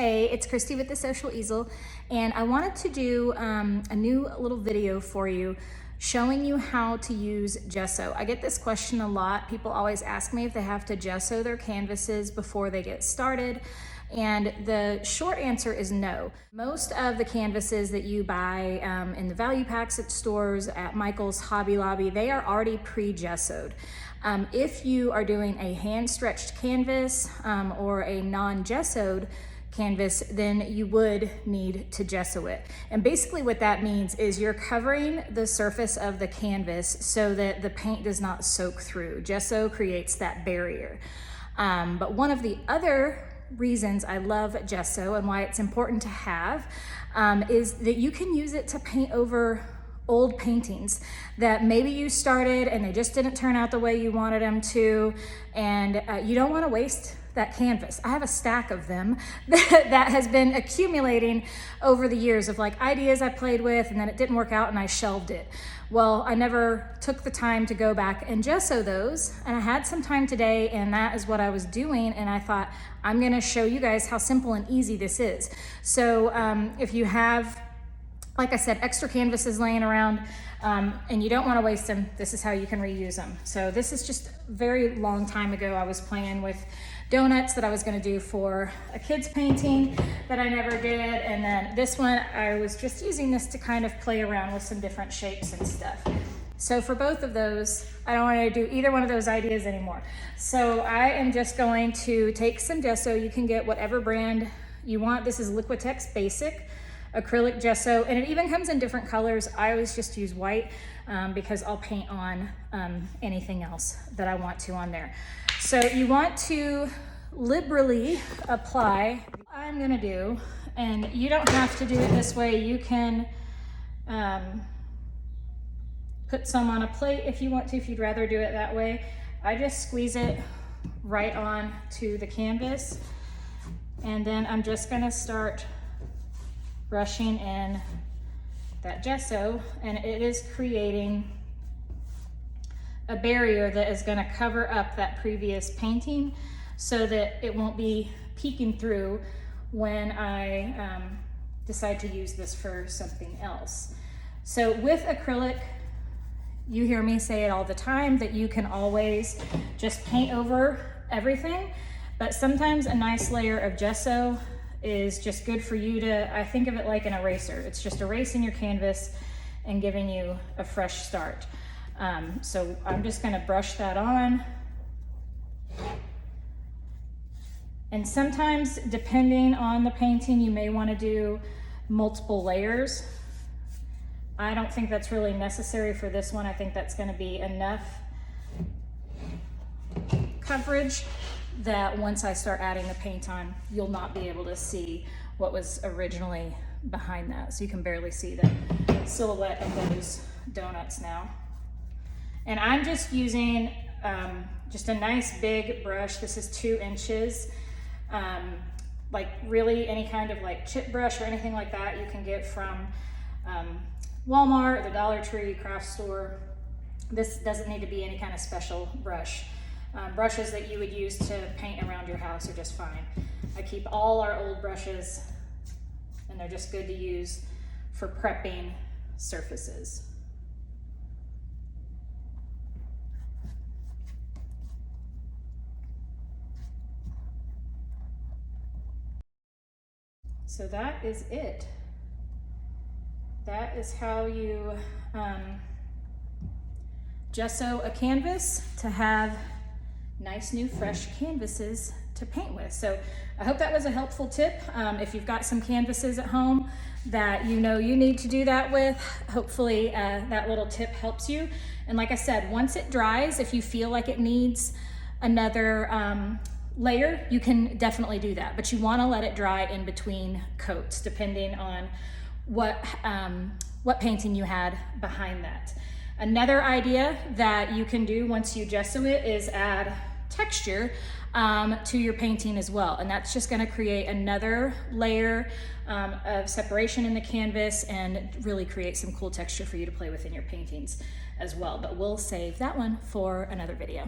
Hey, it's Christy with the Social Easel, and I wanted to do a new little video for you showing you how to use gesso. I get this question a lot. People always ask me if they have to gesso their canvases before they get started, and the short answer is no. Most of the canvases that you buy in the value packs at stores, at Michael's, Hobby Lobby, they are already pre-gessoed. If you are doing a hand-stretched canvas or a non-gessoed canvas, then you would need to gesso it. And basically what that means is you're covering the surface of the canvas so that the paint does not soak through. Gesso creates that barrier. But one of the other reasons I love gesso and why it's important to have is that you can use it to paint over old paintings that maybe you started and they just didn't turn out the way you wanted them to, and you don't want to waste that canvas. I have a stack of them that has been accumulating over the years of like ideas I played with and then it didn't work out and I shelved it. Well, I never took the time to go back and gesso those, and I had some time today and that is what I was doing, and I thought I'm gonna show you guys how simple and easy this is. So if you have, like I said, extra canvases laying around and you don't want to waste them, this is how you can reuse them. So this is just a very long time ago. I was playing with donuts that I was going to do for a kid's painting that I never did, and then this one I was just using this to kind of play around with some different shapes and stuff. So for both of those, I don't want to do either one of those ideas anymore. So I am just going to take some gesso. You can get whatever brand you want. This is Liquitex Basic acrylic gesso, and it even comes in different colors. I always just use white because I'll paint on anything else that I want to on there. So you want to liberally apply. I'm gonna do, and you don't have to do it this way. You can put some on a plate if you want to, if you'd rather do it that way. I just squeeze it right on to the canvas, and then I'm just gonna start brushing in that gesso, and it is creating a barrier that is going to cover up that previous painting so that it won't be peeking through when I decide to use this for something else. So with acrylic, you hear me say it all the time that you can always just paint over everything, but sometimes a nice layer of gesso is just good for you to, I think of it like an eraser. It's just erasing your canvas and giving you a fresh start. So I'm just gonna brush that on. And sometimes, depending on the painting, you may wanna do multiple layers. I don't think that's really necessary for this one. I think that's gonna be enough coverage that once I start adding the paint on, you'll not be able to see what was originally behind that. So you can barely see the silhouette of those donuts now. And I'm just using just a nice big brush. This is 2 inches. Like really any kind of like chip brush or anything like that you can get from Walmart, the Dollar Tree, craft store. This doesn't need to be any kind of special brush. Brushes that you would use to paint around your house are just fine. I keep all our old brushes, and they're just good to use for prepping surfaces. So that is it. That is how you gesso a canvas to have nice new fresh canvases to paint with. So I hope that was a helpful tip. If you've got some canvases at home that you know you need to do that with, hopefully that little tip helps you. And like I said, once it dries, if you feel like it needs another layer, you can definitely do that, but you want to let it dry in between coats depending on what painting you had behind that. Another idea that you can do once you gesso it is add texture to your painting as well, and that's just going to create another layer of separation in the canvas and really create some cool texture for you to play with in your paintings as well. But we'll save that one for another video.